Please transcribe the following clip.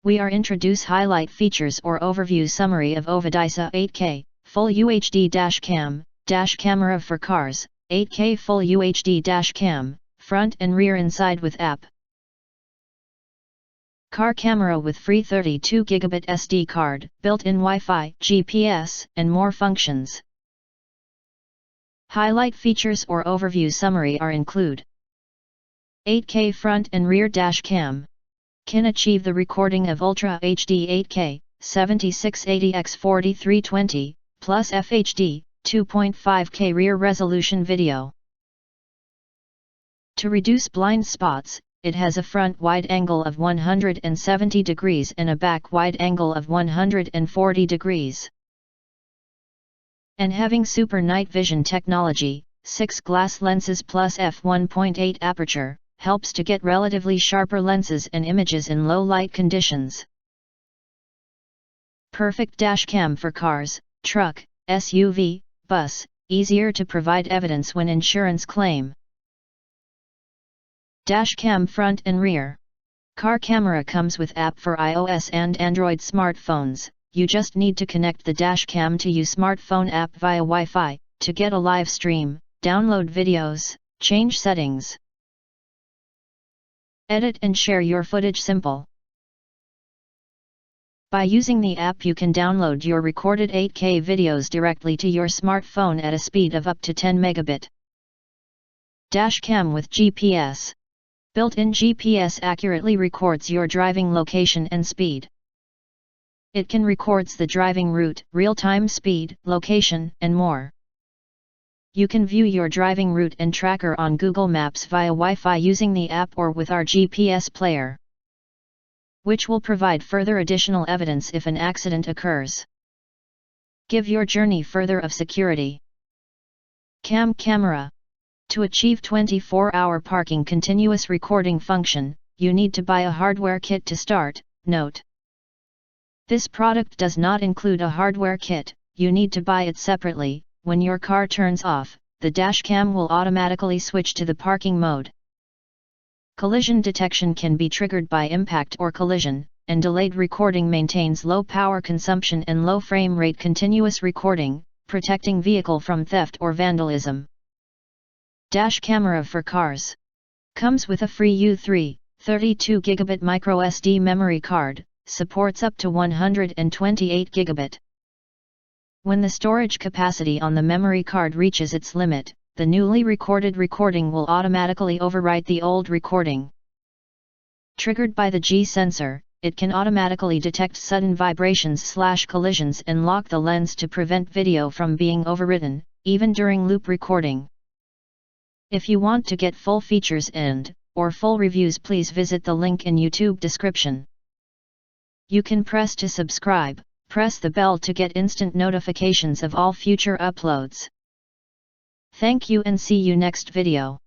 We are introduce highlight features or overview summary of ovedisa 8K, full UHD Dash Cam, dash camera for cars, 8K full UHD Dash Cam, front and rear inside with app. Car camera with free 32 GB SD card, built-in Wi-Fi, GPS, and more functions. Highlight features or overview summary are include 8K front and rear dash cam. Can achieve the recording of Ultra HD 8K, 7680x4320, plus FHD, 2.5K rear resolution video. To reduce blind spots, it has a front wide angle of 170 degrees and a back wide angle of 140 degrees. And having super night vision technology, 6 glass lenses plus f1.8 aperture, helps to get relatively sharper lenses and images in low light conditions. Perfect dash cam for cars, truck, SUV, bus, easier to provide evidence when insurance claim. Dash cam front and rear. Car camera comes with app for iOS and Android smartphones. You just need to connect the dash cam to your smartphone app via Wi-Fi, to get a live stream, download videos, change settings, edit and share your footage simple. By using the app you can download your recorded 8K videos directly to your smartphone at a speed of up to 10 megabit. Dash cam with GPS. Built-in GPS accurately records your driving location and speed. It can records the driving route, real-time speed, location, and more. You can view your driving route and tracker on Google Maps via Wi-Fi using the app or with our GPS player, which will provide further additional evidence if an accident occurs. Give your journey further of security. Camera. To achieve 24-hour parking continuous recording function, you need to buy a hardware kit to start. Note: this product does not include a hardware kit, you need to buy it separately. When your car turns off, the dash cam will automatically switch to the parking mode. Collision detection can be triggered by impact or collision, and delayed recording maintains low power consumption and low frame rate continuous recording, protecting vehicle from theft or vandalism. Dash camera for cars. Comes with a free U3, 32 GB microSD memory card, supports up to 128 GB. When the storage capacity on the memory card reaches its limit, the newly recorded recording will automatically overwrite the old recording. Triggered by the G sensor, it can automatically detect sudden vibrations/collisions and lock the lens to prevent video from being overwritten, even during loop recording. If you want to get full features or full reviews, please visit the link in YouTube description. You can press to subscribe, press the bell to get instant notifications of all future uploads. Thank you and see you next video.